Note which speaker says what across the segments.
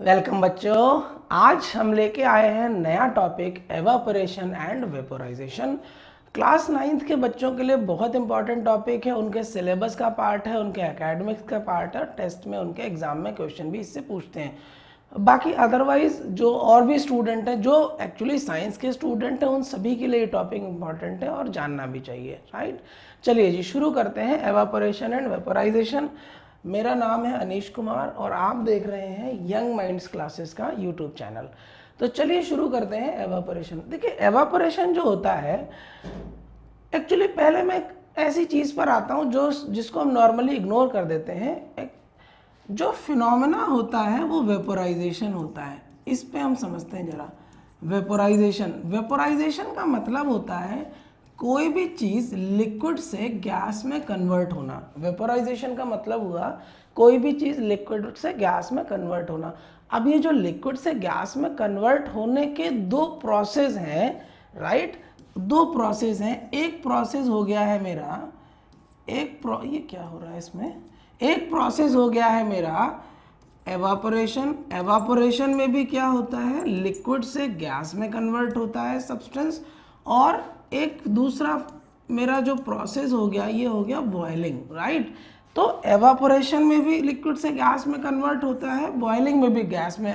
Speaker 1: Welcome बच्चों। आज हम लेके आए हैं नया topic evaporation and vaporisation. Class 9th के बच्चों के लिए बहुत इंपॉर्टेंट टॉपिक है। उनके सिलेबस का पार्ट है, उनके एकेडमिक्स का पार्ट है। टेस्ट में उनके एग्जाम में क्वेश्चन भी इससे पूछते हैं। बाकी अदरवाइज जो और भी स्टूडेंट हैं, जो एक्चुअली साइंस के स्टूडेंट हैं, उन सभी के लिए ये टॉपिक इंपॉर्टेंट है और जानना भी चाहिए, राइट। चलिए जी, शुरू करते हैं एवापोरेशन एंड वेपोराइजेशन। मेरा नाम है अनीश कुमार और आप देख रहे हैं यंग माइंड्स क्लासेस का यूट्यूब चैनल। तो चलिए शुरू करते हैं एवापोरेशन। देखिए, एवापोरेशन जो होता है, एक्चुअली पहले मैं ऐसी चीज़ पर आता हूँ जिसको हम नॉर्मली इग्नोर कर देते हैं। जो फिनोमेना होता है वो वेपोराइजेशन होता है। इस पे हम समझते हैं जरा। वेपोराइजेशन का मतलब होता है कोई भी चीज़ लिक्विड से गैस में कन्वर्ट होना। वेपोराइजेशन का मतलब हुआ कोई भी चीज़ लिक्विड से गैस में कन्वर्ट होना। अब ये जो लिक्विड से गैस में कन्वर्ट होने के दो प्रोसेस हैं, राइट। दो प्रोसेस हैं। एक प्रोसेस हो गया है मेरा, ये क्या हो रहा है इसमें, एक प्रोसेस हो गया है मेरा एवापोरेशन। एवापोरेशन में भी क्या होता है, लिक्विड से गैस में कन्वर्ट होता है सब्सटेंस। और एक दूसरा मेरा जो प्रोसेस हो गया, ये हो गया बॉइलिंग, राइट। तो एवापोरेशन में भी लिक्विड से गैस में कन्वर्ट होता है, बॉइलिंग में भी गैस में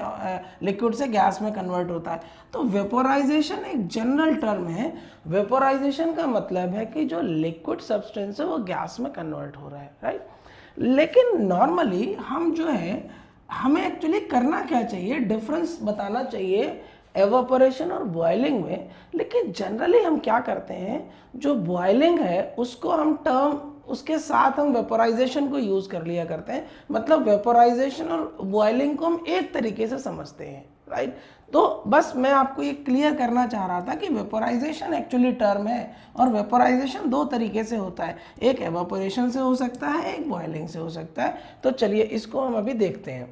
Speaker 1: लिक्विड से गैस में कन्वर्ट होता है। तो वेपोराइजेशन एक जनरल टर्म है। वेपोराइजेशन का मतलब है कि जो लिक्विड सब्सटेंस है वो गैस में कन्वर्ट हो रहा है, राइट। लेकिन नॉर्मली हम जो है, हमें एक्चुअली करना क्या चाहिए, डिफरेंस बताना चाहिए एवापोरेशन और बॉइलिंग में। लेकिन जनरली हम क्या करते हैं, जो बॉइलिंग है उसको हम टर्म, उसके साथ हम वेपोराइजेशन को यूज़ कर लिया करते हैं। मतलब वेपोराइजेशन और बॉइलिंग को हम एक तरीके से समझते हैं, राइट। तो बस मैं आपको ये क्लियर करना चाह रहा था कि वेपोराइजेशन एक्चुअली टर्म है और वेपोराइजेशन दो तरीके से होता है। एक एवापोरेशन से हो सकता है, एक बॉइलिंग से हो सकता है। तो चलिए इसको हम अभी देखते हैं।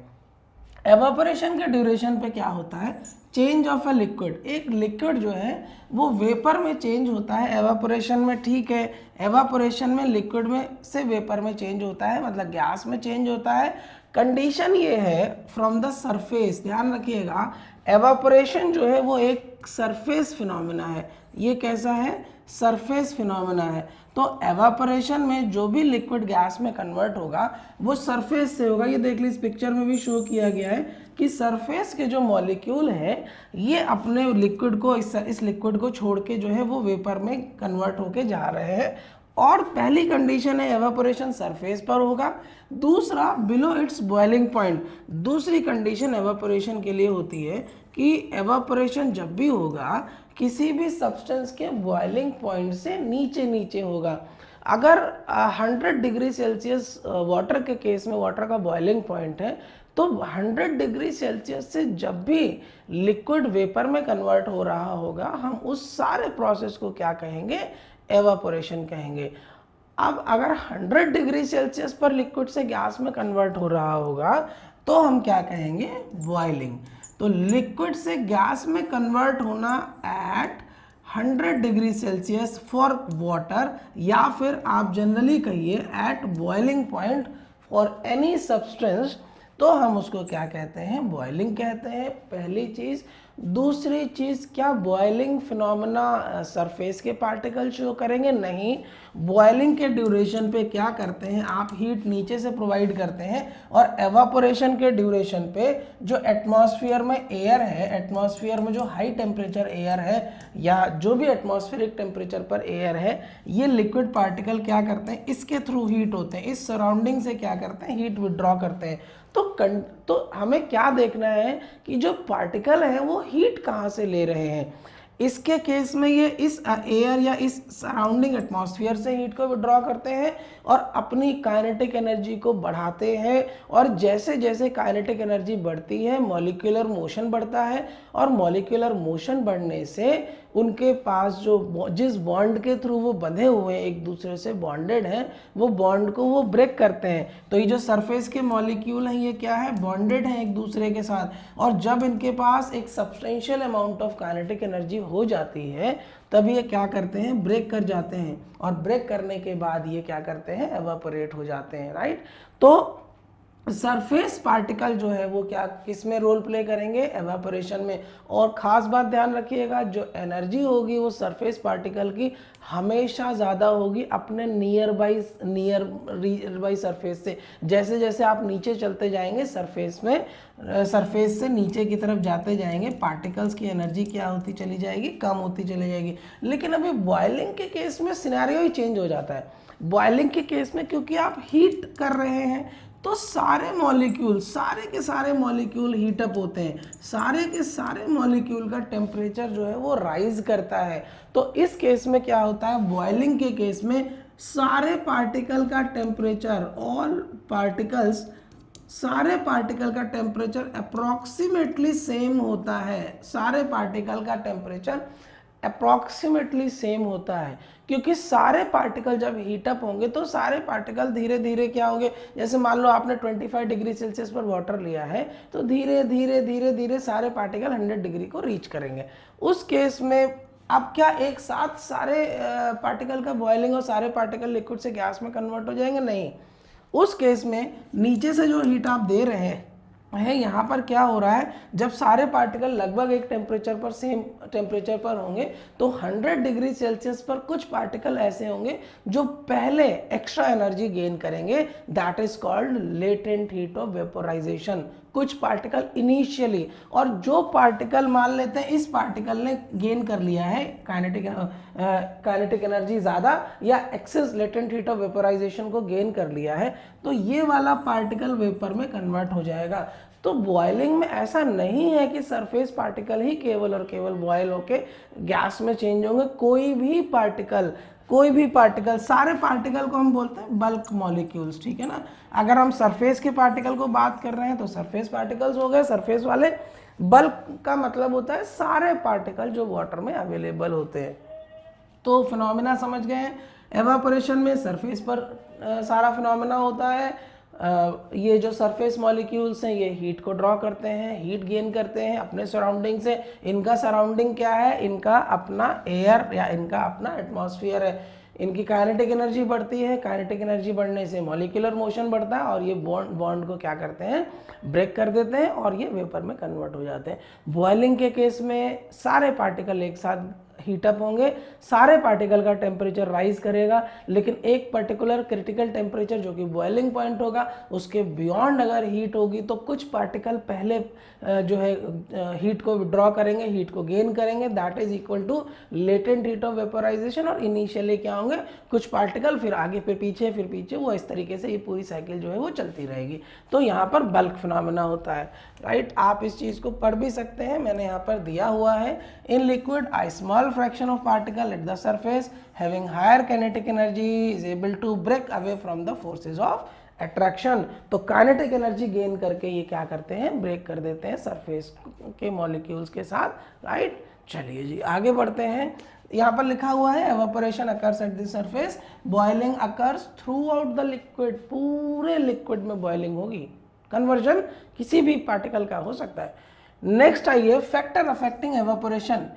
Speaker 1: एवापोरेशन के ड्यूरेशन पे क्या होता है, चेंज ऑफ अ लिक्विड। एक लिक्विड जो है वो वेपर में चेंज होता है एवापोरेशन में, ठीक है। एवापोरेशन में लिक्विड में से वेपर में चेंज होता है, मतलब गैस में चेंज होता है। कंडीशन ये है फ्रॉम द सरफेस, ध्यान रखिएगा। एवापोरेशन जो है वो एक सरफेस फिनोमेना है। ये कैसा है, सरफेस फिनोमेना है। तो एवापोरेशन में जो भी लिक्विड गैस में कन्वर्ट होगा वो सरफेस से होगा। ये देख लीजिए, इस पिक्चर में भी शो किया गया है कि सरफेस के जो मॉलिक्यूल हैं ये अपने लिक्विड को, इस लिक्विड को छोड़ के जो है वो वेपर में कन्वर्ट होके जा रहे हैं। और पहली कंडीशन है एवापोरेशन सरफेस पर होगा। दूसरा, बिलो इट्स बॉइलिंग पॉइंट। दूसरी कंडीशन एवापोरेशन के लिए होती है कि एवापोरेशन जब भी होगा किसी भी सब्सटेंस के बॉइलिंग पॉइंट से नीचे नीचे होगा। अगर 100 डिग्री सेल्सियस वाटर के केस में वाटर का बॉइलिंग पॉइंट है, तो 100 डिग्री सेल्सियस से जब भी लिक्विड वेपर में कन्वर्ट हो रहा होगा, हम उस सारे प्रोसेस को क्या कहेंगे, एवापोरेशन कहेंगे। अब अगर 100 डिग्री सेल्सियस पर लिक्विड से गैस में कन्वर्ट हो रहा होगा तो हम क्या कहेंगे, बॉइलिंग। तो लिक्विड से गैस में कन्वर्ट होना at 100 degree Celsius for water, या फिर आप जनरली कहिए at boiling point for any substance, तो हम उसको क्या कहते हैं, बॉइलिंग कहते हैं, पहली चीज़। दूसरी चीज़, क्या बॉइलिंग फिनोमेना सरफेस के पार्टिकल शो करेंगे, नहीं। बॉइलिंग के ड्यूरेशन पे क्या करते हैं, आप हीट नीचे से प्रोवाइड करते हैं, और एवापोरेशन के ड्यूरेशन पे जो एटमॉस्फेयर में एयर है, एटमॉस्फेयर में जो हाई टेम्परेचर एयर है या जो भी एटमॉस्फेरिक टेम्परेचर पर एयर है, ये लिक्विड पार्टिकल क्या करते हैं, इसके थ्रू हीट होते हैं, इस सराउंडिंग से क्या करते हैं, हीट विड्रॉ करते हैं। तो हमें क्या देखना है कि जो पार्टिकल है वो हीट कहाँ से ले रहे हैं। इसके केस में ये इस एयर या इस सराउंडिंग एटमॉस्फेयर से हीट को विड्रॉ करते हैं और अपनी काइनेटिक एनर्जी को बढ़ाते हैं। और जैसे जैसे काइनेटिक एनर्जी बढ़ती है, मॉलिक्यूलर मोशन बढ़ता है, और मॉलिक्यूलर मोशन बढ़ने से उनके पास जो जिस बॉन्ड के थ्रू वो बंधे हुए हैं, एक दूसरे से बॉन्डेड हैं, वो बॉन्ड को वो ब्रेक करते हैं। तो ये जो सरफेस के मॉलिक्यूल हैं ये क्या है, बॉन्डेड हैं एक दूसरे के साथ। और जब इनके पास एक substantial amount of kinetic energy हो जाती है, तब ये क्या करते हैं, ब्रेक कर जाते हैं। और ब्रेक करने के बाद ये क्या करते हैं, एवापोरेट हो जाते हैं, राइट। तो सरफेस पार्टिकल जो है वो क्या किस में रोल प्ले करेंगे, एवापोरेशन में। और ख़ास बात ध्यान रखिएगा, जो एनर्जी होगी वो सरफेस पार्टिकल की हमेशा ज़्यादा होगी अपने नियर बाई सरफेस से। जैसे जैसे आप नीचे चलते जाएंगे सरफेस में, सरफेस से नीचे की तरफ जाते जाएंगे, पार्टिकल्स की एनर्जी क्या होती चली जाएगी, कम होती चली जाएगी। लेकिन अभी बॉयलिंग के केस में सिनेरियो ही चेंज हो जाता है। बॉयलिंग के केस में क्योंकि आप हीट कर रहे हैं तो सारे मॉलिक्यूल, सारे के सारे मॉलिक्यूल हीटअप होते हैं, सारे के सारे मॉलिक्यूल का टेम्परेचर जो है वो राइज करता है। तो इस केस में क्या होता है, बॉइलिंग के केस में सारे पार्टिकल का टेम्परेचर, ऑल पार्टिकल्स, सारे पार्टिकल का टेम्परेचर अप्रॉक्सीमेटली सेम होता है। सारे पार्टिकल का टेम्परेचर अप्रॉक्सीमेटली सेम होता है, क्योंकि सारे पार्टिकल जब हीटअप होंगे तो सारे पार्टिकल धीरे धीरे क्या होंगे, जैसे मान लो आपने 25 डिग्री सेल्सियस पर वाटर लिया है तो धीरे धीरे धीरे धीरे सारे पार्टिकल 100 डिग्री को रीच करेंगे। उस केस में अब क्या एक साथ सारे पार्टिकल का बॉइलिंग और सारे पार्टिकल लिक्विड से गैस में कन्वर्ट हो जाएंगे? नहीं। उस केस में नीचे से जो हीट आप दे रहे हैं यहाँ पर क्या हो रहा है, जब सारे पार्टिकल लगभग एक टेम्परेचर पर, सेम टेम्परेचर पर होंगे तो 100 डिग्री सेल्सियस पर कुछ पार्टिकल ऐसे होंगे जो पहले एक्स्ट्रा एनर्जी गेन करेंगे, that is called latent heat of vaporisation. कुछ पार्टिकल इनिशियली, और जो पार्टिकल मान लेते हैं इस पार्टिकल ने गेन कर लिया है काइनेटिक एनर्जी ज़्यादा या excess latent heat of vaporisation को गेन कर लिया है, तो ये वाला पार्टिकल वेपर में कन्वर्ट हो जाएगा। तो बॉइलिंग में ऐसा नहीं है कि सरफेस पार्टिकल ही केवल और केवल बॉयल होके गैस में चेंज होंगे। कोई भी पार्टिकल, सारे पार्टिकल को हम बोलते हैं बल्क मॉलिक्यूल्स, ठीक है ना। अगर हम सरफेस के पार्टिकल को बात कर रहे हैं तो सरफेस पार्टिकल्स हो गए सरफेस वाले। बल्क का मतलब होता है सारे पार्टिकल जो वाटर में अवेलेबल होते हैं। तो फिनोमेना समझ गए हैं, एवापोरेशन में सरफेस पर सारा फिनोमेना होता है। ये जो सरफेस मॉलिक्यूल्स हैं ये हीट को ड्रॉ करते हैं, हीट गेन करते हैं अपने सराउंडिंग से। इनका सराउंडिंग क्या है, इनका अपना एयर या इनका अपना एटमॉस्फेयर है। इनकी काइनेटिक एनर्जी बढ़ती है, काइनेटिक एनर्जी बढ़ने से मॉलिक्यूलर मोशन बढ़ता है और ये बॉन्ड को क्या करते हैं, ब्रेक कर देते हैं और ये वेपर में कन्वर्ट हो जाते हैं। बॉइलिंग के केस में सारे पार्टिकल एक साथ हीटअप होंगे, सारे पार्टिकल का टेम्परेचर राइज करेगा, लेकिन एक पर्टिकुलर क्रिटिकल टेम्परेचर जो कि बॉइलिंग पॉइंट होगा उसके बियॉन्ड अगर हीट होगी तो कुछ पार्टिकल पहले जो है हीट को विड्रॉ करेंगे, हीट को गेन करेंगे, that is equal to latent heat of vaporisation. और इनिशियली क्या होंगे, कुछ पार्टिकल फिर आगे फिर पीछे, वो इस तरीके से ये पूरी साइकिल जो है वो चलती रहेगी। तो यहाँ पर बल्क फिनोमेना होता है, राइट। आप इस चीज़ को पढ़ भी सकते हैं, मैंने यहाँ पर दिया हुआ है। In liquid I small fraction of particle at the surface having higher kinetic energy is able to break away from the forces of attraction। तो काइनेटिक एनर्जी गेन करके ये क्या करते हैं, ब्रेक कर देते हैं सरफेस के मॉलिक्यूल्स के साथ, राइट। चलिए जी आगे बढ़ते हैं। यहाँ पर लिखा हुआ है evaporation occurs at the surface, boiling occurs through out the liquid. पूरे लिक्विड में बॉइलिंग होगी, कन्वर्जन किसी भी पार्टिकल का हो सकता है। नेक्स्ट आइए फैक्टर अफेक्टिंग एवापोरेशन।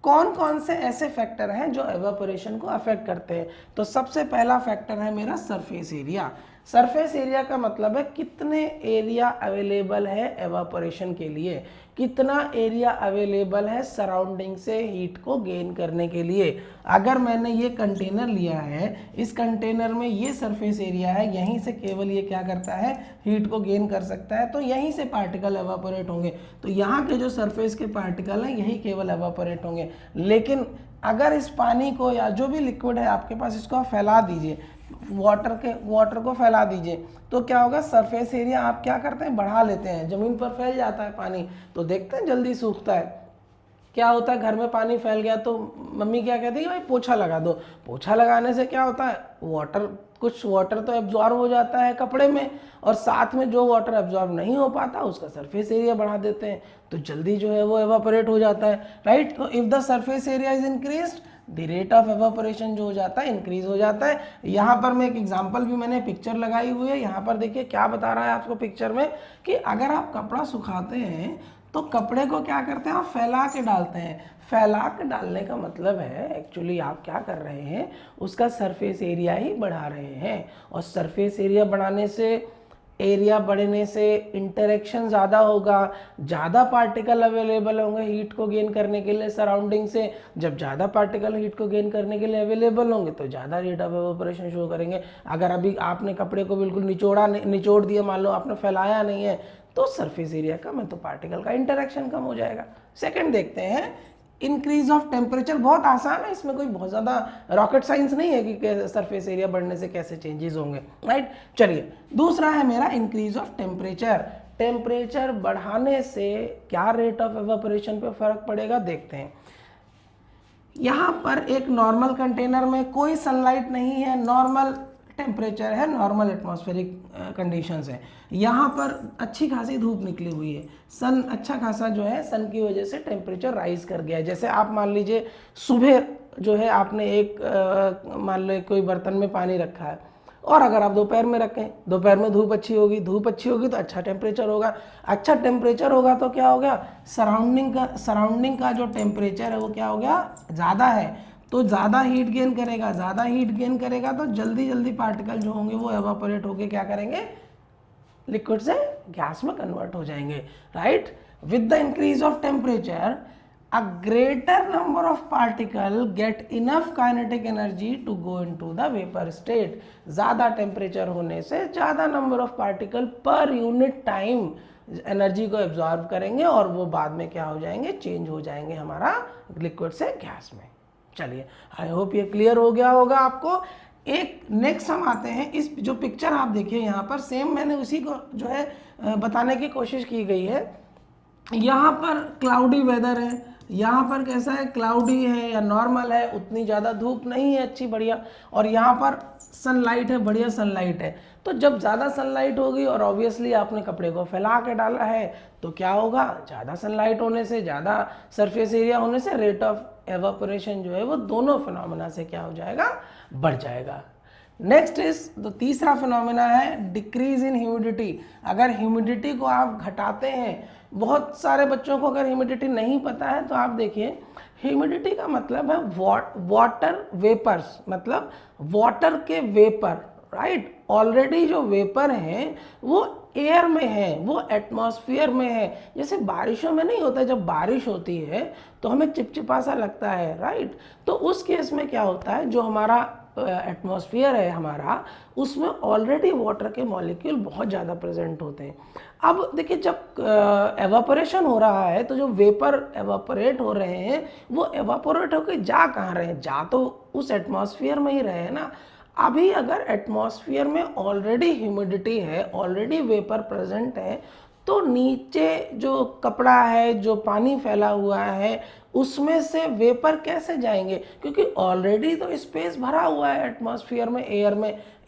Speaker 1: कौन कौन से ऐसे फैक्टर हैं जो एवापोरेशन को अफेक्ट करते हैं? तो सबसे पहला फैक्टर है मेरा सरफेस एरिया। सरफेस एरिया का मतलब है कितने एरिया अवेलेबल है एवापोरेशन के लिए, कितना एरिया अवेलेबल है सराउंडिंग से हीट को गेन करने के लिए। अगर मैंने ये कंटेनर लिया है, इस कंटेनर में ये सरफेस एरिया है, यहीं से केवल ये क्या करता है, हीट को गेन कर सकता है, तो यहीं से पार्टिकल एवापोरेट होंगे। तो यहाँ के जो सरफेस के पार्टिकल हैं यही केवल एवापोरेट होंगे। लेकिन अगर इस पानी को या जो भी लिक्विड है आपके पास, इसको आप फैला दीजिए, वाटर को फैला दीजिए, तो क्या होगा, सरफेस एरिया आप क्या करते हैं, बढ़ा लेते हैं, ज़मीन पर फैल जाता है पानी, तो देखते हैं जल्दी सूखता है। क्या होता है, घर में पानी फैल गया तो मम्मी क्या कहती है, भाई पोछा लगा दो। पोछा लगाने से क्या होता है, कुछ वाटर तो एब्जॉर्ब हो जाता है कपड़े में, और साथ में जो वाटर एब्जॉर्ब नहीं हो पाता उसका सरफेस एरिया बढ़ा देते हैं, तो जल्दी जो है वो एवापोरेट हो जाता है, राइट। तो if the surface area is increased, the rate of evaporation जो हो जाता है इंक्रीज हो जाता है। यहाँ पर मैं एक एग्जांपल भी मैंने पिक्चर लगाई हुई है, यहाँ पर देखिए क्या बता रहा है आपको पिक्चर में, कि अगर आप कपड़ा सुखाते हैं तो कपड़े को क्या करते हैं, आप फैला के डालते हैं। फैला के डालने का मतलब है एक्चुअली आप क्या कर रहे हैं, उसका सरफेस एरिया ही बढ़ा रहे हैं, और सरफेस एरिया बढ़ाने से एरिया बढ़ने से इंटरेक्शन ज़्यादा होगा, ज़्यादा पार्टिकल अवेलेबल होंगे हीट को गेन करने के लिए सराउंडिंग से। जब ज़्यादा पार्टिकल हीट को गेन करने के लिए अवेलेबल होंगे तो ज़्यादा रेट ऑफ एवापोरेशन शो करेंगे। अगर अभी आपने कपड़े को बिल्कुल निचोड़ दिया, मान लो आपने फैलाया नहीं है, तो सरफेस एरिया कम है तो पार्टिकल का इंटरेक्शन कम हो जाएगा। सेकेंड देखते हैं, इंक्रीज ऑफ टेम्परेचर। बहुत आसान है, इसमें कोई बहुत ज़्यादा रॉकेट साइंस नहीं है कि सरफेस एरिया बढ़ने से कैसे चेंजेस होंगे, राइट। चलिए दूसरा है मेरा इंक्रीज ऑफ टेम्परेचर। टेम्परेचर बढ़ाने से क्या रेट ऑफ एवापोरेशन पे फर्क पड़ेगा, देखते हैं। यहाँ पर एक नॉर्मल कंटेनर में कोई सनलाइट नहीं है, नॉर्मल टेम्परेचर है, नॉर्मल एटमॉस्फेरिक कंडीशंस है। यहाँ पर अच्छी खासी धूप निकली हुई है, सन अच्छा खासा जो है सन की वजह से टेम्परेचर राइज कर गया है। जैसे आप मान लीजिए सुबह जो है आपने मान लो कोई बर्तन में पानी रखा है, और अगर आप दोपहर में रखें, दोपहर में धूप अच्छी होगी तो अच्छा टेम्परेचर होगा। अच्छा टेम्परेचर होगा तो क्या हो गया, सराउंडिंग का जो टेम्परेचर है वो क्या हो गया, ज़्यादा है, तो ज़्यादा हीट गेन करेगा। ज़्यादा हीट गेन करेगा तो जल्दी जल्दी पार्टिकल जो होंगे वो एवापोरेट होके क्या करेंगे, लिक्विड से गैस में कन्वर्ट हो जाएंगे, right. With the increase of temperature a greater number of particle get enough kinetic energy to go into the vapor state। ज़्यादा टेम्परेचर होने से ज़्यादा number of particle per unit time energy को absorb करेंगे और वो बाद में क्या हो जाएंगे, चेंज हो जाएंगे हमारा लिक्विड से गैस में। चलिए आई होप ये क्लियर हो गया होगा आपको। एक नेक्स्ट हम आते हैं, इस जो पिक्चर आप देखिए यहाँ पर सेम मैंने उसी को जो है बताने की कोशिश की गई है। यहाँ पर क्लाउडी वेदर है, यहाँ पर कैसा है, क्लाउडी है या नॉर्मल है, उतनी ज़्यादा धूप नहीं है अच्छी बढ़िया, और यहाँ पर सनलाइट है, बढ़िया सनलाइट है। तो जब ज़्यादा सनलाइट होगी और ऑब्वियसली आपने कपड़े को फैला के डाला है तो क्या होगा, ज़्यादा सनलाइट होने से, ज़्यादा सरफेस एरिया होने से रेट ऑफ एवापोरेशन जो है वो दोनों फिनोमेना से क्या हो जाएगा, बढ़ जाएगा। नेक्स्ट इज तो तीसरा फिनोमेना है डिक्रीज इन ह्यूमिडिटी। अगर ह्यूमिडिटी को आप घटाते हैं, बहुत सारे बच्चों को अगर ह्यूमिडिटी नहीं पता है तो आप देखिए, ह्यूमिडिटी का मतलब है वाटर वेपर्स, मतलब वाटर के वेपर, राइट। ऑलरेडी जो वेपर हैं वो एयर में है, वो एटमॉस्फेयर में है। जैसे बारिशों में नहीं होता, जब बारिश होती है तो हमें चिपचिपा सा लगता है, राइट। तो उस केस में क्या होता है, जो हमारा एटमॉस्फेयर है हमारा, उसमें ऑलरेडी वाटर के मॉलिक्यूल बहुत ज़्यादा प्रेजेंट होते हैं। अब देखिए जब एवापोरेशन हो रहा है तो जो वेपर एवापोरेट हो रहे हैं वो एवापोरेट होकर जा कहाँ रहे हैं, जा तो उस एटमॉस्फेयर में ही रहे हैं ना। अभी अगर एटमॉस्फेयर में ऑलरेडी ह्यूमिडिटी है, ऑलरेडी वेपर प्रेजेंट है, तो नीचे जो कपड़ा है, जो पानी फैला हुआ है, उसमें से वेपर कैसे जाएंगे, क्योंकि ऑलरेडी तो स्पेस भरा हुआ है एटमॉस्फेयर में,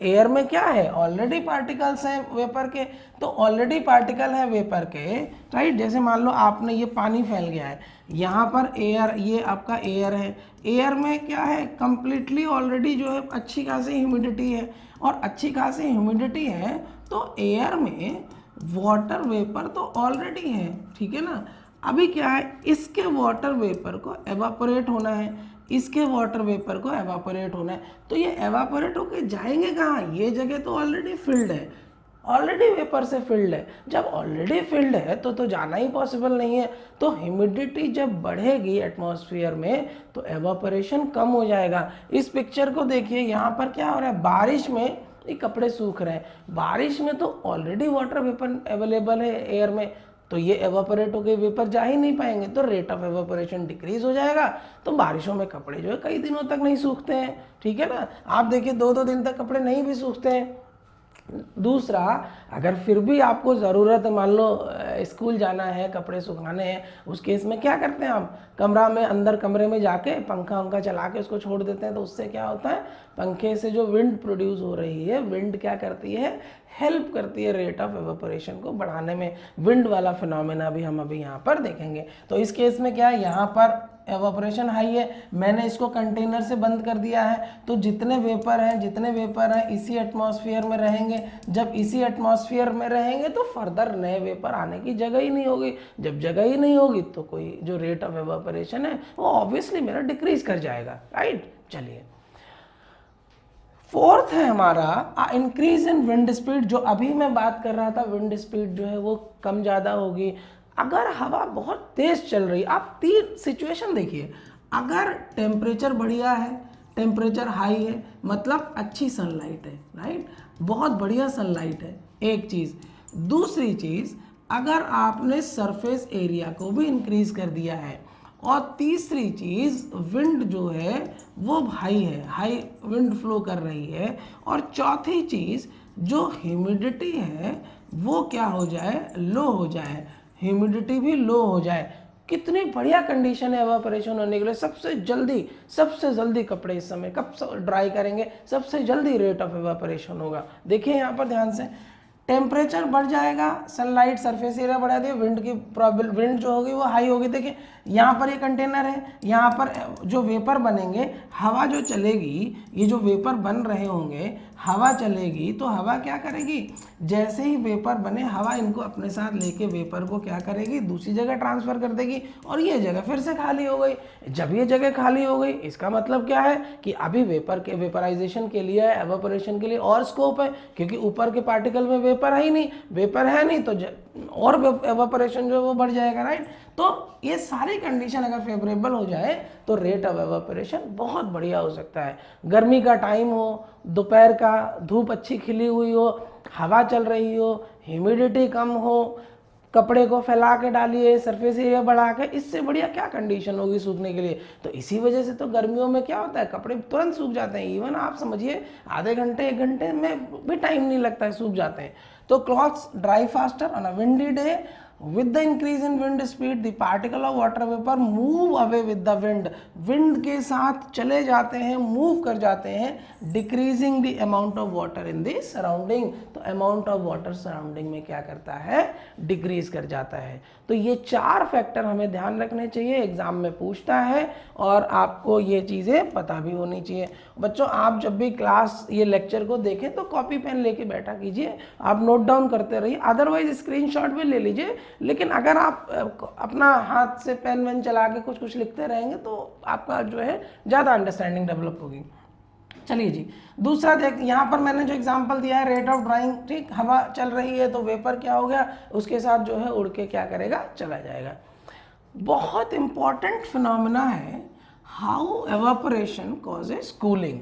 Speaker 1: एयर में क्या है, ऑलरेडी पार्टिकल्स हैं वेपर के, तो ऑलरेडी पार्टिकल हैं वेपर के, राइट। जैसे मान लो आपने ये पानी फैल गया है, यहाँ पर एयर, ये आपका एयर है, एयर में क्या है, कंप्लीटली ऑलरेडी जो है अच्छी खासी ह्यूमिडिटी है, और अच्छी खासी ह्यूमिडिटी है तो एयर में वाटर वेपर तो ऑलरेडी है, ठीक है ना। अभी क्या है, इसके वाटर वेपर को एवापोरेट होना है, इसके वाटर वेपर को एवापोरेट होना है, तो ये एवापोरेट होके जाएंगे कहाँ, ये जगह तो ऑलरेडी फिल्ड है, ऑलरेडी वेपर से फिल्ड है। जब ऑलरेडी फिल्ड है तो जाना ही पॉसिबल नहीं है। तो ह्यूमिडिटी जब बढ़ेगी एटमॉस्फेयर में तो एवापोरेशन कम हो जाएगा। इस पिक्चर को देखिए, यहाँ पर क्या हो रहा है, बारिश में ये कपड़े सूख रहे हैं, बारिश में तो ऑलरेडी वाटर वेपर अवेलेबल है एयर में, तो ये एवापोरेट होकर वेपर जा ही नहीं पाएंगे, तो रेट ऑफ एवापोरेशन डिक्रीज हो जाएगा। तो बारिशों में कपड़े जो है कई दिनों तक नहीं सूखते हैं, ठीक है ना। आप देखिए 2-2 दिन तक कपड़े नहीं भी सूखते हैं। दूसरा, अगर फिर भी आपको ज़रूरत है, मान लो स्कूल जाना है, कपड़े सुखाने हैं, उस केस में क्या करते हैं आप, अंदर कमरे में जाके पंखा वंखा चला के उसको छोड़ देते हैं। तो उससे क्या होता है, पंखे से जो विंड प्रोड्यूस हो रही है, विंड क्या करती है, हेल्प करती है रेट ऑफ एवापोरेशन को बढ़ाने में। विंड वाला फिनोमेना भी हम अभी यहाँ पर देखेंगे। तो इस केस में क्या है, यहाँ पर एवापोरेशन हाई है, मैंने इसको कंटेनर से बंद कर दिया है, तो जितने वेपर हैं इसी एटमॉस्फेयर में रहेंगे। जब इसी एटमॉस्फेयर में रहेंगे तो फर्दर नए वेपर आने की जगह ही नहीं होगी। जब जगह ही नहीं होगी तो कोई जो रेट ऑफ एवापोरेशन है वो ऑब्वियसली मेरा डिक्रीज कर जाएगा, राइट। चलिए फोर्थ है हमारा इंक्रीज इन विंड स्पीड। जो अभी मैं बात कर रहा था, विंड स्पीड जो है वो कम ज़्यादा होगी अगर हवा बहुत तेज चल रही। आप तीन सिचुएशन देखिए, अगर टेम्परेचर बढ़िया है, टेम्परेचर हाई है, मतलब अच्छी सनलाइट है, राइट, बहुत बढ़िया सनलाइट है, एक चीज़। दूसरी चीज़, अगर आपने सरफेस एरिया को भी इंक्रीज कर दिया है, और तीसरी चीज़ विंड जो है वो हाई है, हाई विंड फ्लो कर रही है, और चौथी चीज़ जो ह्यूमिडिटी है वो क्या हो जाए, लो हो जाए, ह्यूमिडिटी भी लो हो जाए। कितनी बढ़िया कंडीशन है एवापोरेशन होने के लिए। सबसे जल्दी कपड़े इस समय कब ड्राई करेंगे, सबसे जल्दी रेट ऑफ एवापोरेशन होगा। देखिए यहाँ पर ध्यान से, टेम्परेचर बढ़ जाएगा, सनलाइट सरफेस एरिया बढ़ा दिया, विंड की प्रॉबल विंड जो होगी वो हाई होगी। देखिए यहाँ पर ये कंटेनर है, यहाँ पर जो वेपर बनेंगे, हवा जो चलेगी, ये जो वेपर बन रहे होंगे, हवा चलेगी तो हवा क्या करेगी, जैसे ही वेपर बने हवा इनको अपने साथ लेके वेपर को क्या करेगी, दूसरी जगह ट्रांसफ़र कर देगी, और ये जगह फिर से खाली हो गई। जब ये जगह खाली हो गई इसका मतलब क्या है कि अभी वेपर के वेपराइजेशन के लिए, एवापोरेशन के लिए और स्कोप है, क्योंकि ऊपर के पार्टिकल में वेपर है ही नहीं, वेपर है नहीं तो और एवापोरेशन जो है वो बढ़ जाएगा, राइट। तो ये सारी कंडीशन अगर फेवरेबल हो जाए तो रेट ऑफ एवापोरेशन बहुत बढ़िया हो सकता है। गर्मी का टाइम हो, दोपहर का, धूप अच्छी खिली हुई हो, हवा चल रही हो, ह्यूमिडिटी कम हो, कपड़े को फैला के डालिए, सरफेस एरिया बढ़ा के, इससे बढ़िया क्या कंडीशन होगी सूखने के लिए। तो इसी वजह से तो गर्मियों में क्या होता है, कपड़े तुरंत सूख जाते हैं। इवन आप समझिए आधे घंटे 1 घंटे में भी टाइम नहीं लगता है, सूख जाते हैं। तो clothes dry faster on a windy day. With the increase in wind speed, the particle of water vapor move away with the wind. Wind के साथ चले जाते हैं, मूव कर जाते हैं, decreasing the amount of water in the surrounding. तो amount of water surrounding में क्या करता है, डिक्रीज कर जाता है। तो ये 4 फैक्टर हमें ध्यान रखने चाहिए, एग्जाम में पूछता है, और आपको ये चीज़ें पता भी होनी चाहिए। बच्चों आप जब भी क्लास ये लेक्चर को देखें तो कॉपी पेन लेके बैठा कीजिए, आप नोट डाउन करते रहिए, अदरवाइज स्क्रीनशॉट भी ले लीजिए। लेकिन अगर आप अपना हाथ से पेन वेन चला के कुछ कुछ लिखते रहेंगे तो आपका जो है ज़्यादा अंडरस्टैंडिंग डेवलप होगी। चलिए जी, दूसरा देख, यहाँ पर मैंने जो एग्जांपल दिया है रेट ऑफ ड्राइंग, ठीक, हवा चल रही है तो वेपर क्या हो गया, उसके साथ जो है उड़ के क्या करेगा, चला जाएगा। बहुत इंपॉर्टेंट फिनोमेना है how evaporation causes cooling.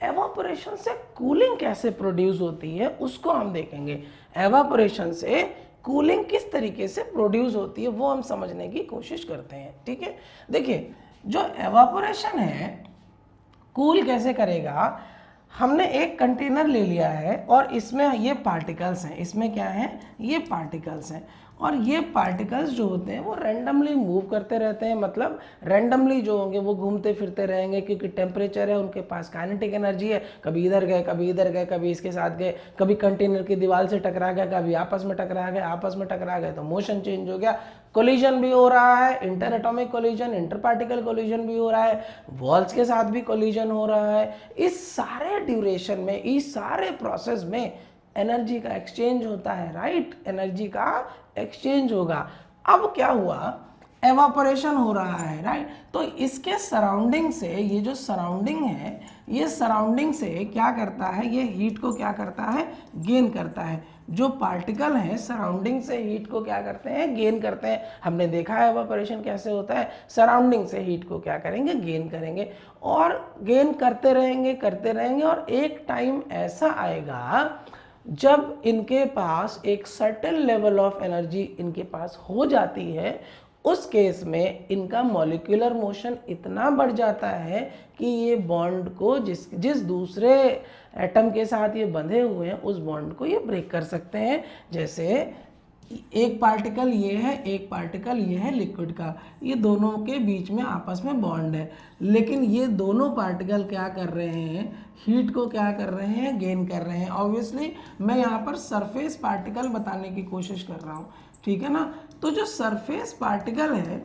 Speaker 1: Evaporation से कूलिंग कैसे प्रोड्यूस होती है उसको हम देखेंगे। एवापोरेशन से कूलिंग किस तरीके से प्रोड्यूस होती है वो हम समझने की कोशिश करते हैं, ठीक है। देखिए जो एवापोरेशन है कूल कैसे करेगा, हमने एक कंटेनर ले लिया है और इसमें ये पार्टिकल्स हैं, इसमें क्या है, ये पार्टिकल्स हैं, और ये पार्टिकल्स जो होते हैं वो रैंडमली मूव करते रहते हैं, मतलब रैंडमली जो होंगे वो घूमते फिरते रहेंगे, क्योंकि टेम्परेचर है, उनके पास काइनेटिक एनर्जी है, कभी इधर गए, कभी इधर गए, कभी इसके साथ गए, कभी कंटेनर की दीवार से टकरा गया, कभी आपस में टकरा गए, आपस में टकरा गए तो मोशन चेंज हो गया, कोलिजन भी हो रहा है, inter atomic collision, inter particle collision भी हो रहा है, वॉल्स के साथ भी कोलिजन हो रहा है। इस सारे ड्यूरेशन में, इस सारे प्रोसेस में एनर्जी का एक्सचेंज होता है, राइट, एनर्जी का एक्सचेंज होगा। अब क्या हुआ, एवापोरेशन हो रहा है, राइट, तो इसके सराउंडिंग से, ये जो सराउंडिंग है, ये सराउंडिंग से क्या करता है, ये हीट को क्या करता है, गेन करता है। जो पार्टिकल हैं सराउंडिंग से हीट को क्या करते हैं, गेन करते हैं। हमने देखा है एवापोरेशन कैसे होता है, सराउंडिंग से हीट को क्या करेंगे, गेन करेंगे, और गेन करते रहेंगे, और एक टाइम ऐसा आएगा जब इनके पास एक सर्टेन लेवल ऑफ एनर्जी इनके पास हो जाती है। उस केस में इनका मॉलिक्यूलर मोशन इतना बढ़ जाता है कि ये बॉन्ड को जिस दूसरे एटम के साथ ये बंधे हुए हैं उस बॉन्ड को ये ब्रेक कर सकते हैं। जैसे एक पार्टिकल ये है, एक पार्टिकल ये है लिक्विड का, ये दोनों के बीच में आपस में बॉन्ड है, लेकिन ये दोनों पार्टिकल क्या कर रहे हैं, हीट को क्या कर रहे हैं, गेन कर रहे हैं। ऑब्वियसली मैं यहाँ पर सरफेस पार्टिकल बताने की कोशिश कर रहा हूँ, ठीक है ना। तो जो सरफेस पार्टिकल है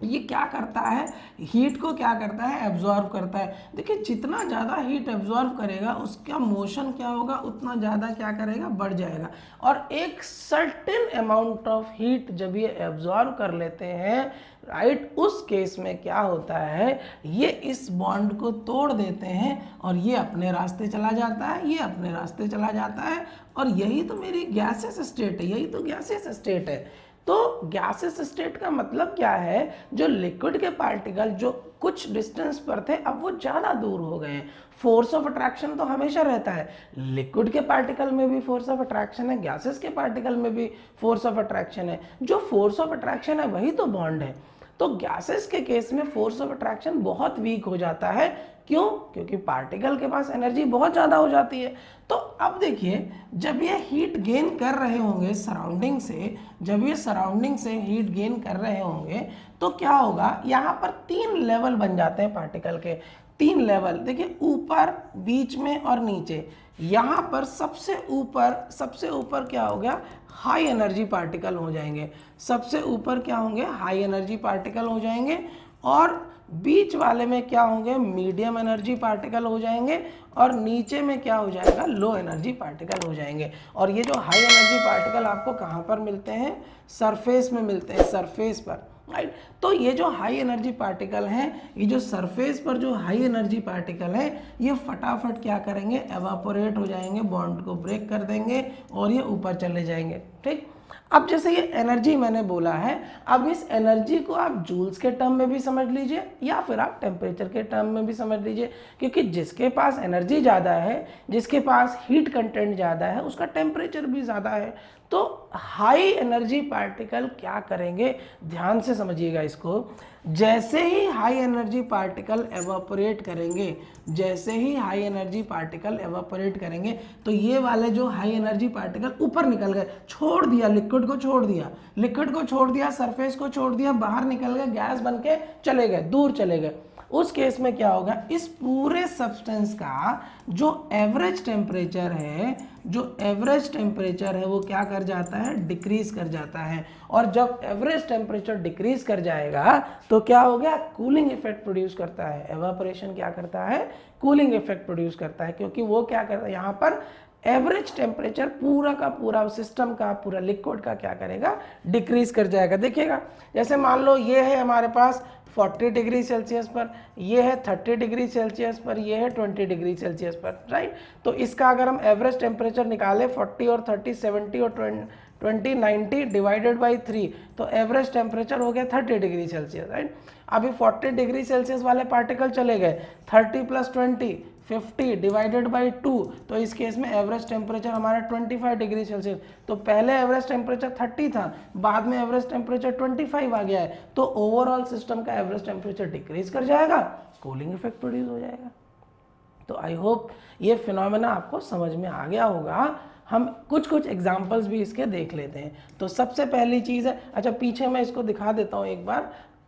Speaker 1: ये क्या करता है, हीट को क्या करता है, एब्जॉर्व करता है। देखिए जितना ज़्यादा हीट एब्जॉर्व करेगा उसका मोशन क्या होगा, उतना ज़्यादा क्या करेगा, बढ़ जाएगा। और एक सर्टेन अमाउंट ऑफ हीट जब ये एब्जॉर्व कर लेते हैं, राइट, उस केस में क्या होता है, ये इस बॉन्ड को तोड़ देते हैं और ये अपने रास्ते चला जाता है, ये अपने रास्ते चला जाता है। और यही तो मेरी गैसेस स्टेट है, यही तो गैसेस स्टेट है। तो गैसेस स्टेट का मतलब क्या है, जो लिक्विड के पार्टिकल जो कुछ डिस्टेंस पर थे अब वो ज़्यादा दूर हो गए हैं। फोर्स ऑफ अट्रैक्शन तो हमेशा रहता है, लिक्विड के पार्टिकल में भी फोर्स ऑफ अट्रैक्शन है, गैसेस के पार्टिकल में भी फोर्स ऑफ अट्रैक्शन है। जो फोर्स ऑफ अट्रैक्शन है वही तो बॉन्ड है। तो गैसेस के केस में फोर्स ऑफ अट्रैक्शन बहुत वीक हो जाता है। क्यों? क्योंकि पार्टिकल के पास एनर्जी बहुत ज़्यादा हो जाती है। तो अब देखिए, जब ये हीट गेन कर रहे होंगे सराउंडिंग से, जब ये सराउंडिंग से हीट गेन कर रहे होंगे तो क्या होगा, यहाँ पर 3 लेवल बन जाते हैं पार्टिकल के। 3 लेवल देखिए, ऊपर, बीच में और नीचे। यहाँ पर सबसे ऊपर क्या हो गया, हाई एनर्जी पार्टिकल हो जाएंगे। सबसे ऊपर क्या होंगे, हाई एनर्जी पार्टिकल हो जाएंगे। और बीच वाले में क्या होंगे, मीडियम एनर्जी पार्टिकल हो जाएंगे। और नीचे में क्या हो जाएगा, लो एनर्जी पार्टिकल हो जाएंगे। और ये जो हाई एनर्जी पार्टिकल आपको कहाँ पर मिलते हैं, सरफेस में मिलते हैं, सरफेस पर, राइट। तो ये जो हाई एनर्जी पार्टिकल हैं, ये जो सरफेस पर जो हाई एनर्जी पार्टिकल है, ये फटाफट क्या करेंगे, एवापोरेट हो जाएंगे, बॉन्ड को ब्रेक कर देंगे और ये ऊपर चले जाएंगे, ठीक। अब जैसे ये एनर्जी मैंने बोला है, अब इस एनर्जी को आप जूल्स के टर्म में भी समझ लीजिए या फिर आप टेम्परेचर के टर्म में भी समझ लीजिए, क्योंकि जिसके पास एनर्जी ज़्यादा है, जिसके पास हीट कंटेंट ज़्यादा है, उसका टेम्परेचर भी ज़्यादा है। तो हाई एनर्जी पार्टिकल क्या करेंगे, ध्यान से समझिएगा इसको। जैसे ही हाई एनर्जी पार्टिकल एवापोरेट करेंगे, जैसे ही हाई एनर्जी पार्टिकल एवापोरेट करेंगे, तो ये वाले जो हाई एनर्जी पार्टिकल ऊपर निकल गए, छोड़ दिया, लिक्विड को छोड़ दिया, लिक्विड को छोड़ दिया, सरफेस को छोड़ दिया, बाहर निकल गए, गैस बन के चले गए, दूर चले गए। उस केस में क्या होगा, इस पूरे सब्सटेंस का जो एवरेज टेम्परेचर है, जो एवरेज टेम्परेचर है वो क्या कर जाता है, डिक्रीज कर जाता है। और जब एवरेज टेम्परेचर डिक्रीज कर जाएगा तो क्या हो गया, कूलिंग इफेक्ट प्रोड्यूस करता है। एवापोरेशन क्या करता है, कूलिंग इफेक्ट प्रोड्यूस करता है, क्योंकि वो क्या करता है, यहाँ पर एवरेज टेम्परेचर पूरा का पूरा सिस्टम का, पूरा लिक्विड का क्या करेगा, डिक्रीज कर जाएगा। देखिएगा, जैसे मान लो ये है हमारे पास 40 डिग्री सेल्सियस पर, ये है 30 डिग्री सेल्सियस पर, ये है 20 डिग्री सेल्सियस पर, राइट। तो इसका अगर हम एवरेज टेम्परेचर निकालें, 40 और 30, 70 और 20, 90 डिवाइडेड बाई 3, तो एवरेज टेम्परेचर हो गया 30 डिग्री सेल्सियस, राइट। अभी 40 डिग्री सेल्सियस वाले पार्टिकल चले गए, 30 + 20 50 डिवाइडेड बाई 2, तो इस केस में एवरेज टेम्परेचर हमारा 25 डिग्री सेल्सियस। तो पहले एवरेज टेम्परेचर 30 था, बाद में एवरेज टेम्परेचर 25 आ गया है, तो ओवरऑल सिस्टम का एवरेज टेम्परेचर डिक्रीज कर जाएगा, कूलिंग इफेक्ट प्रोड्यूस हो जाएगा। तो आई होप ये फिनोमेना आपको समझ में आ गया होगा। हम कुछ एग्जाम्पल्स भी इसके देख लेते हैं। तो सबसे पहली चीज़ है, अच्छा पीछे मैं इसको दिखा देता हूँ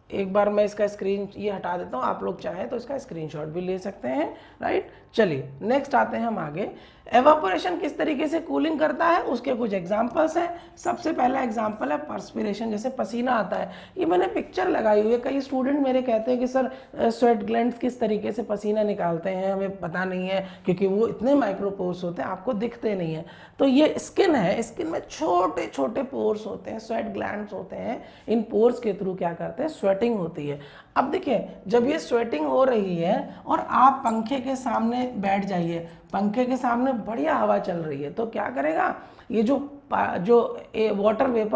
Speaker 1: एक बार मैं इसका स्क्रीन ये हटा देता हूँ, आप लोग चाहें तो इसका स्क्रीनशॉट भी ले सकते हैं, राइट। चलिए नेक्स्ट आते हैं हम आगे। एवापोरेशन किस तरीके से कूलिंग करता है, उसके कुछ एग्जांपल्स हैं। सबसे पहला एग्जांपल है पर्सपिरेशन, जैसे पसीना आता है। ये मैंने पिक्चर लगाई हुई है, कई स्टूडेंट मेरे कहते हैं कि सर स्वेट ग्लैंड्स किस तरीके से पसीना निकालते हैं, हमें पता नहीं है, क्योंकि वो इतने माइक्रोपोर्स होते हैं, आपको दिखते नहीं है। तो ये स्किन है, स्किन में छोटे छोटे पोर्स होते हैं, स्वेट ग्लैंड्स होते हैं। इन पोर्स के थ्रू क्या करते हैं, स्वेटिंग होती है। अब देखिए, जब ये स्वेटिंग हो रही है और आप पंखे के सामने बैठ जाइए, पंखे के सामने बढ़िया हवा चल रही है, तो क्या करेगा, ये जो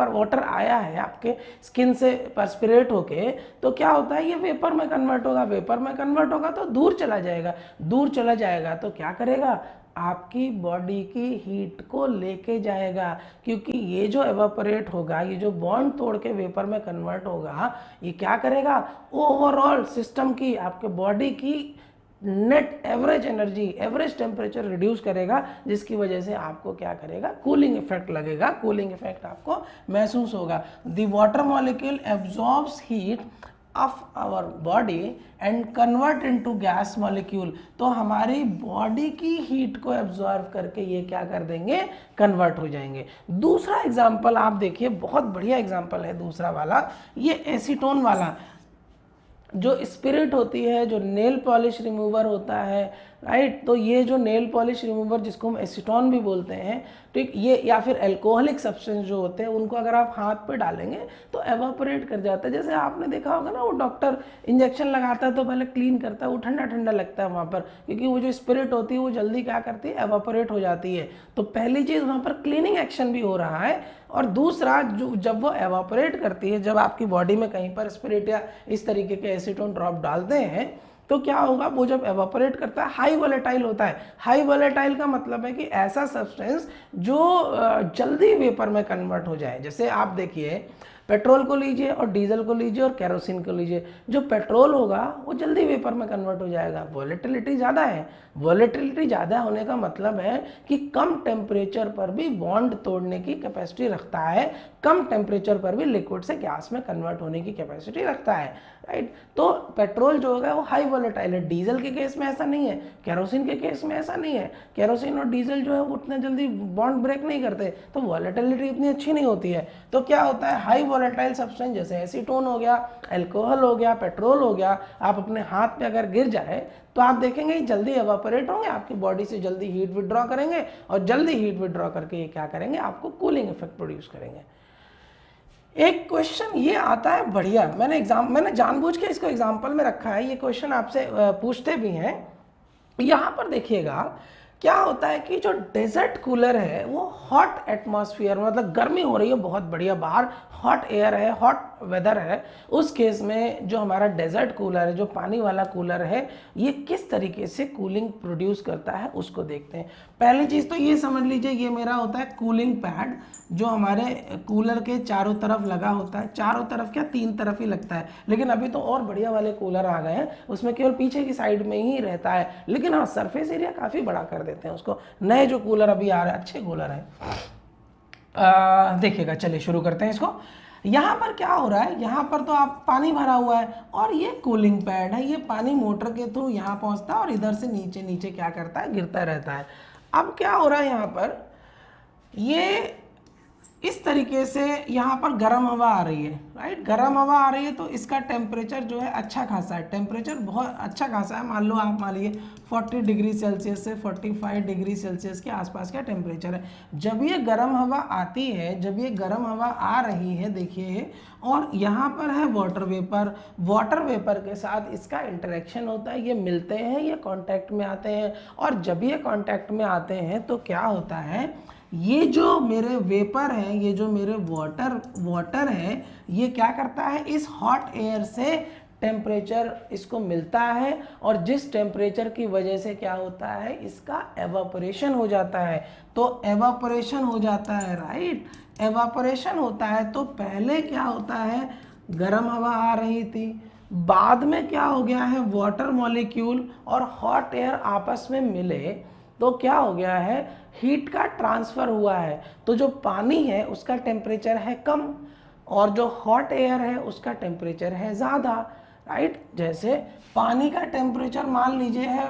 Speaker 1: वाटर आया है आपके स्किन से पर्सपिरेट होके, तो क्या होता है, ये वेपर में कन्वर्ट होगा, वेपर में कन्वर्ट होगा तो दूर चला जाएगा, दूर चला जाएगा तो क्या करेगा, आपकी बॉडी की हीट को लेके जाएगा। क्योंकि ये जो एवापोरेट होगा, ये जो बॉन्ड तोड़ के वेपर में कन्वर्ट होगा, ये क्या करेगा, ओवरऑल सिस्टम की, आपके बॉडी की net average energy, average temperature reduce करेगा, जिसकी वजह से आपको क्या करेगा, कूलिंग इफेक्ट लगेगा, कूलिंग इफेक्ट आपको महसूस होगा। The water molecule absorbs heat of our body and convert into gas molecule. तो हमारी बॉडी की हीट को एब्जॉर्ब करके ये क्या कर देंगे, कन्वर्ट हो जाएंगे। दूसरा एग्जाम्पल आप देखिए, बहुत बढ़िया एग्जाम्पल है दूसरा वाला, ये एसीटोन वाला। जो स्पिरिट होती है, जो नेल पॉलिश रिमूवर होता है, राइट, तो ये जो नेल पॉलिश रिमूवर जिसको हम एसीटोन भी बोलते हैं, ठीक, ये या फिर अल्कोहलिक सब्सटेंस जो होते हैं उनको अगर आप हाथ पे डालेंगे तो एवापोरेट कर जाता है। जैसे आपने देखा होगा ना, वो डॉक्टर इंजेक्शन लगाता है तो पहले क्लीन करता है, वो ठंडा ठंडा लगता है वहाँ पर, क्योंकि वो जो स्पिरिट होती है वो जल्दी क्या करती है, एवापोरेट हो जाती है। तो पहली चीज़ वहाँ पर क्लीनिंग एक्शन भी हो रहा है, और दूसरा जो जब वो एवापोरेट करती है, जब आपकी बॉडी में कहीं पर स्पिरिट या इस तरीके के एसीटोन ड्रॉप डालते हैं तो क्या होगा, वो जब एवापोरेट करता है हाई वोलेटाइल होता है। हाई वोलेटाइल का मतलब है कि ऐसा सब्सटेंस जो जल्दी वेपर में कन्वर्ट हो जाए। जैसे आप देखिए, पेट्रोल को लीजिए और डीजल को लीजिए और केरोसिन को लीजिए, जो पेट्रोल होगा वो जल्दी वेपर में कन्वर्ट हो जाएगा, वोलेटिलिटी ज़्यादा है। वोलेटिलिटी ज़्यादा होने का मतलब है कि कम टेम्परेचर पर भी बॉन्ड तोड़ने की कैपेसिटी रखता है, कम टेम्परेचर पर भी लिक्विड से गैस में कन्वर्ट होने की कैपेसिटी रखता है, राइट। तो पेट्रोल जो होगा वो हाई वोलेटाइल है। डीजल के केस में ऐसा नहीं है, केरोसिन के केस में ऐसा नहीं है। केरोसिन और डीजल जो है वो उतने जल्दी बॉन्ड ब्रेक नहीं करते, तो वोलेटिलिटी इतनी अच्छी नहीं होती है। तो क्या होता है, हाई वोलेटाइल सब्सटेंस जैसे एसीटोन हो गया, अल्कोहल हो गया, पेट्रोल हो गया, आप अपने हाथ पे अगर गिर जाए तो आप देखेंगे जल्दी एवापोरेट होंगे, आपकी बॉडी से जल्दी हीट विड्रॉ करेंगे, और जल्दी हीट विड्रॉ करके ये क्या करेंगे, आपको कूलिंग इफेक्ट प्रोड्यूस करेंगे। एक क्वेश्चन ये आता है बढ़िया, मैंने जानबूझ के इसको एग्जाम्पल में रखा है, ये क्वेश्चन आपसे पूछते भी हैं। यहाँ पर देखिएगा क्या होता है कि जो डेजर्ट कूलर है वो हॉट एटमॉस्फेयर, मतलब गर्मी हो रही है बहुत बढ़िया, बाहर हॉट एयर है, हॉट वेदर है, उस केस में जो हमारा डेजर्ट कूलर है, जो पानी वाला कूलर है, ये किस तरीके से कूलिंग प्रोड्यूस करता है उसको देखते हैं। पहली चीज़ तो ये समझ लीजिए, ये मेरा होता है कूलिंग पैड, जो हमारे कूलर के चारों तरफ लगा होता है। चारों तरफ क्या, 3 तरफ ही लगता है, लेकिन अभी तो और बढ़िया वाले कूलर आ गए हैं, उसमें केवल पीछे की साइड में ही रहता है, लेकिन हाँ सरफेस एरिया काफ़ी बड़ा कर देते हैं उसको। नए जो कूलर अभी आ रहे हैं अच्छे कूलर हैं। देखिएगा, चलिए शुरू करते हैं इसको। यहाँ पर क्या हो रहा है, यहाँ पर तो आप पानी भरा हुआ है और ये कूलिंग पैड है, ये पानी मोटर के थ्रू यहाँ पहुँचता है और इधर से नीचे नीचे क्या करता है, गिरता रहता है। अब क्या हो रहा है, यहाँ पर ये इस तरीके से यहाँ पर गर्म हवा आ रही है, राइट, गर्म हवा आ रही है, तो इसका टेम्परेचर जो है अच्छा खासा है, टेम्परेचर बहुत अच्छा खासा है। मान लो आप मान लीजिए 40 डिग्री सेल्सियस से 45 डिग्री सेल्सियस के आसपास का टेम्परेचर है। जब ये गर्म हवा आती है, जब ये गर्म हवा आ रही है, देखिए, और यहाँ पर है वाटर वेपर, वाटर वेपर के साथ इसका इंटरेक्शन होता है, ये मिलते हैं, ये कांटेक्ट में आते हैं, और जब ये कांटेक्ट में आते हैं तो क्या होता है, ये जो मेरे वेपर हैं, ये जो मेरे वाटर है, ये क्या करता है, इस हॉट एयर से टेम्परेचर इसको मिलता है, और जिस टेम्परेचर की वजह से क्या होता है, इसका एवापोरेशन हो जाता है। तो एवापोरेशन हो जाता है, राइट, एवापोरेशन होता है। तो पहले क्या होता है, गर्म हवा आ रही थी, बाद में क्या हो गया है, वाटर मॉलिक्यूल और हॉट एयर आपस में मिले तो क्या हो गया है, हीट का ट्रांसफ़र हुआ है। तो जो पानी है उसका टेम्परेचर है कम, और जो हॉट एयर है उसका टेम्परेचर है ज़्यादा, राइट। जैसे पानी का टेम्परेचर मान लीजिए है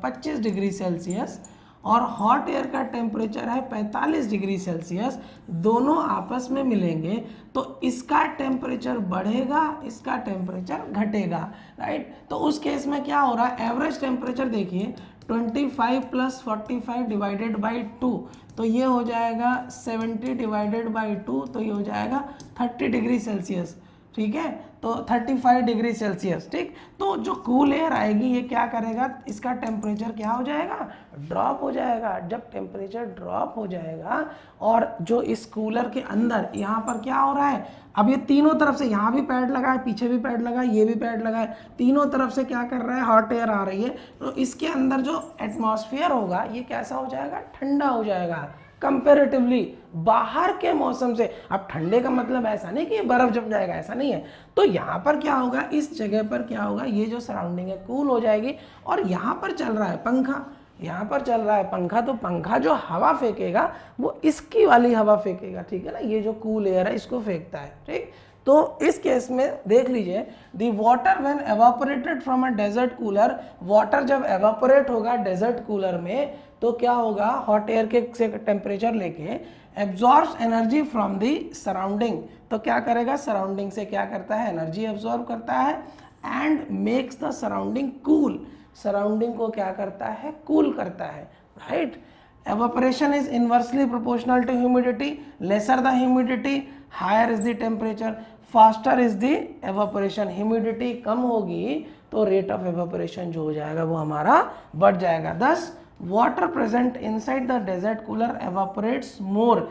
Speaker 1: 25 डिग्री सेल्सियस, और हॉट एयर का टेम्परेचर है 45 डिग्री सेल्सियस, दोनों आपस में मिलेंगे तो इसका टेम्परेचर बढ़ेगा, इसका टेम्परेचर घटेगा, राइट। तो उस केस में क्या हो रहा है, एवरेज टेम्परेचर देखिए 25 + 45 डिवाइडेड बाई 2, तो ये हो जाएगा 70 डिवाइडेड बाई 2, तो ये हो जाएगा 30 डिग्री सेल्सियस, ठीक है, तो 35 डिग्री सेल्सियस, ठीक। तो जो कूल एयर आएगी ये क्या करेगा, इसका टेम्परेचर क्या हो जाएगा, ड्रॉप हो जाएगा। जब टेम्परेचर ड्रॉप हो जाएगा, और जो इस कूलर के अंदर यहाँ पर क्या हो रहा है, अब ये तीनों तरफ से, यहाँ भी पैड लगा है, पीछे भी पैड लगा है, ये भी पैड लगा है, तीनों तरफ से क्या कर रहा है, हॉट एयर आ रही है, तो इसके अंदर जो एटमॉस्फेयर होगा ये कैसा हो जाएगा, ठंडा हो जाएगा कंपेरेटिवली बाहर के मौसम से। अब ठंडे का मतलब ऐसा नहीं कि ये बर्फ जम जाएगा, ऐसा नहीं है। तो यहाँ पर क्या होगा, इस जगह पर क्या होगा, ये जो सराउंडिंग है कूल हो जाएगी, और यहाँ पर चल रहा है पंखा, यहाँ पर चल रहा है पंखा, तो पंखा जो हवा फेंकेगा वो इसकी वाली हवा फेंकेगा, ठीक है ना, ये जो कूल एयर है इसको फेंकता है, ठीक। तो इस केस में देख लीजिए, the water when evaporated from a desert cooler, water जब एवापोरेट होगा डेजर्ट कूलर में तो क्या होगा, हॉट एयर के से टेम्परेचर लेके absorbs energy from the surrounding, तो क्या करेगा, सराउंडिंग से क्या करता है, एनर्जी एब्जॉर्ब करता है, and makes the surrounding cool, surrounding को क्या करता है, कूल करता है, right. Evaporation is inversely proportional to humidity, lesser the humidity higher is the temperature, faster is the evaporation. Humidity कम होगी तो रेट ऑफ एवापोरेशन जो हो जाएगा वो हमारा बढ़ जाएगा। Thus water present inside the desert cooler evaporates more,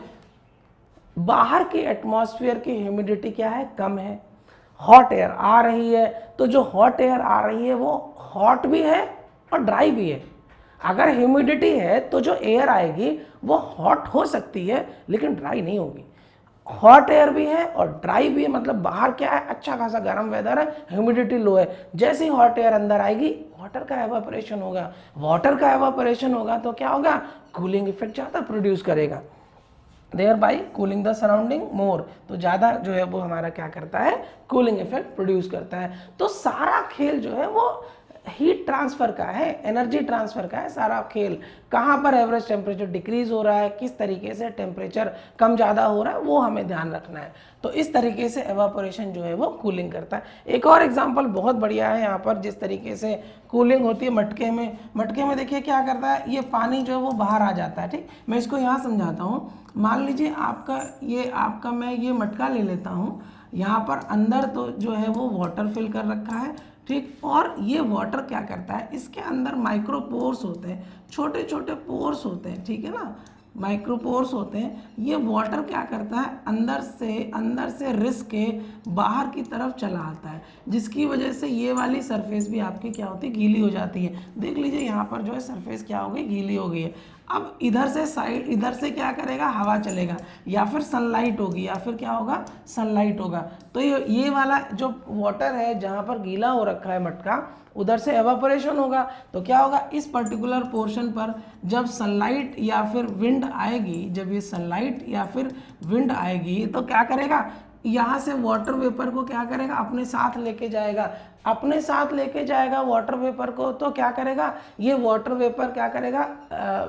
Speaker 1: बाहर की एटमॉस्फेयर की ह्यूमिडिटी क्या है, कम है, हॉट एयर आ रही है, तो जो हॉट एयर आ रही है वो हॉट भी है और ड्राई भी है। अगर ह्यूमिडिटी है तो जो एयर आएगी वो हॉट हो सकती है लेकिन ड्राई नहीं होगी। हॉट एयर भी है और ड्राई भी है, मतलब बाहर क्या है, अच्छा खासा गर्म वेदर है, ह्यूमिडिटी लो है। जैसे ही हॉट एयर अंदर आएगी वाटर का एवापोरेशन होगा, वाटर का एवापोरेशन होगा तो क्या होगा, कूलिंग इफेक्ट ज़्यादा प्रोड्यूस करेगा, there by cooling the surrounding more, तो ज़्यादा जो है वो हमारा क्या करता है, कूलिंग इफेक्ट प्रोड्यूस करता है। तो सारा खेल जो है वो हीट ट्रांसफ़र का है, एनर्जी ट्रांसफ़र का है सारा खेल। कहाँ पर एवरेज टेम्परेचर डिक्रीज हो रहा है, किस तरीके से टेम्परेचर कम ज़्यादा हो रहा है, वो हमें ध्यान रखना है। तो इस तरीके से एवापोरेशन जो है वो कूलिंग करता है। एक और एग्जांपल बहुत बढ़िया है यहाँ पर, जिस तरीके से कूलिंग होती है मटके में। मटके में देखिए क्या करता है, ये पानी जो है वो बाहर आ जाता है, ठीक। मैं इसको यहाँ समझाता हूँ। मान लीजिए आपका मैं ये मटका ले लेता हूँ, यहाँ पर अंदर तो जो है वो वाटर फिल कर रखा है, ठीक। और ये वाटर क्या करता है, इसके अंदर माइक्रोपोर्स होते हैं, छोटे छोटे पोर्स होते हैं, ठीक है ना, माइक्रोपोर्स होते हैं। ये वाटर क्या करता है, अंदर से रिस के बाहर की तरफ चला आता है, जिसकी वजह से ये वाली सरफेस भी आपकी क्या होती है, गीली हो जाती है। देख लीजिए यहाँ पर जो है सरफेस क्या हो गई, गीली हो गई है। अब इधर से क्या करेगा, हवा चलेगा, या फिर सनलाइट होगी, या फिर क्या होगा, सनलाइट होगा। तो ये वाला जो वाटर है जहाँ पर गीला हो रखा है मटका, उधर से एवापोरेशन होगा। तो क्या होगा, इस पर्टिकुलर पोर्शन पर जब सनलाइट या फिर विंड आएगी, जब ये सनलाइट या फिर विंड आएगी तो क्या करेगा, यहाँ से वाटर वेपर को क्या करेगा, अपने साथ लेके जाएगा, वाटर वेपर को। तो क्या करेगा, ये वाटर वेपर क्या करेगा,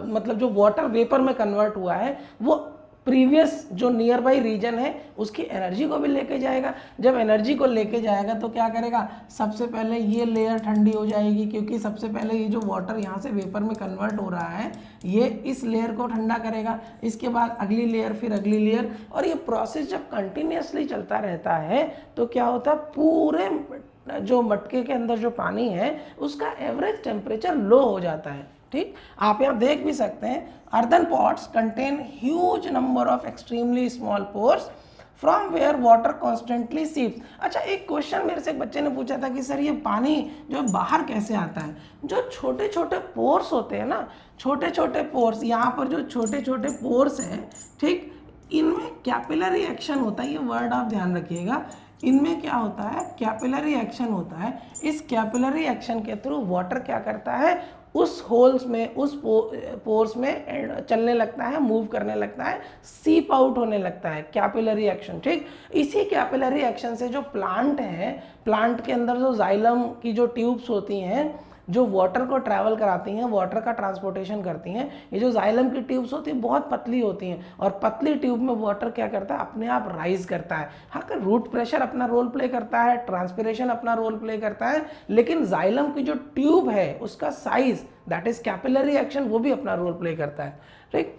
Speaker 1: मतलब जो वाटर वेपर में कन्वर्ट हुआ है वो प्रीवियस जो नियर बाई रीजन है उसकी एनर्जी को भी लेके जाएगा। जब एनर्जी को लेके जाएगा तो क्या करेगा, सबसे पहले ये लेयर ठंडी हो जाएगी, क्योंकि सबसे पहले ये जो वाटर यहाँ से वेपर में कन्वर्ट हो रहा है ये इस लेयर को ठंडा करेगा, इसके बाद अगली लेयर, फिर अगली लेयर, और ये प्रोसेस जब कंटिन्यूसली चलता रहता है तो क्या होता है, पूरे जो मटके के अंदर जो पानी है उसका एवरेज टेम्परेचर लो हो जाता है, ठीक। आप यहाँ देख भी सकते हैं, earthen pots contain huge number of extremely small pores from where water constantly seeps। अच्छा, एक क्वेश्चन मेरे से एक बच्चे ने पूछा था कि सर ये पानी जो बाहर कैसे आता है। जो छोटे छोटे पोर्स होते हैं ना, छोटे छोटे पोर्स, यहाँ पर जो छोटे छोटे पोर्स हैं, ठीक, इनमें कैपिलरी एक्शन होता है। ये वर्ड आप ध्यान रखिएगा, इनमें क्या होता है, कैपिलरी एक्शन होता है। इस कैपिलरी एक्शन के थ्रू वाटर क्या करता है, उस होल्स में, उस पोर्स में चलने लगता है, मूव करने लगता है, सीप आउट होने लगता है, कैपिलरी एक्शन, ठीक। इसी कैपिलरी एक्शन से जो प्लांट है, प्लांट के अंदर जो जाइलम की जो ट्यूब्स होती हैं जो वाटर को ट्रैवल कराती हैं, वाटर का ट्रांसपोर्टेशन करती हैं, ये जो जाइलम की ट्यूब्स होती हैं बहुत पतली होती हैं, और पतली ट्यूब में वाटर क्या करता है, अपने आप राइज करता है। हाँ, रूट प्रेशर अपना रोल प्ले करता है, ट्रांसपिरेशन अपना रोल प्ले करता है, लेकिन जाइलम की जो ट्यूब है उसका size, that is capillary action, वो भी अपना रोल प्ले करता है, ठीक।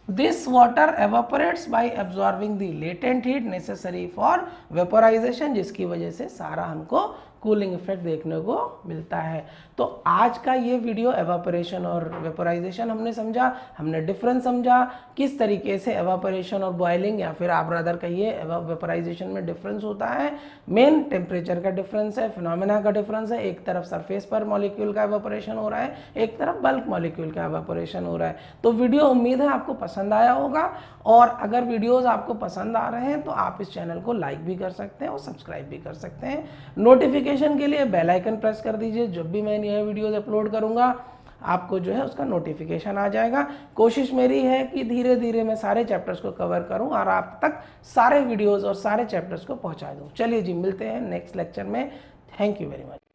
Speaker 1: This water evaporates by absorbing the latent heat necessary for vaporization, जिसकी वजह से सारा हमको कूलिंग इफेक्ट देखने को मिलता है। तो आज का ये वीडियो एवापोरेशन और वेपोराइजेशन हमने समझा, हमने डिफरेंस समझा, किस तरीके से एवापोरेशन और बॉइलिंग या फिर आप रादर कहिए वेपोराइजेशन में डिफरेंस होता है। मेन टेम्परेचर का डिफरेंस है, फिनोमेना का डिफरेंस है, एक तरफ सरफेस पर मॉलिक्यूल का एवापोरेशन हो रहा है, एक तरफ बल्क मॉलिक्यूल का एवापोरेशन हो रहा है। तो वीडियो उम्मीद है आपको पसंद आया होगा, और अगर वीडियोज़ आपको पसंद आ रहे हैं तो आप इस चैनल को लाइक भी कर सकते हैं और सब्सक्राइब भी कर सकते हैं। नोटिफिकेशन के लिए बेल आइकन प्रेस कर दीजिए, जब भी मैं नए वीडियोज़ अपलोड करूँगा आपको जो है उसका नोटिफिकेशन आ जाएगा। कोशिश मेरी है कि धीरे धीरे मैं सारे चैप्टर्स को कवर करूं और आप तक सारे वीडियोस और सारे चैप्टर्स को पहुंचा दूं। चलिए जी, मिलते हैं नेक्स्ट लेक्चर में। Thank you very much.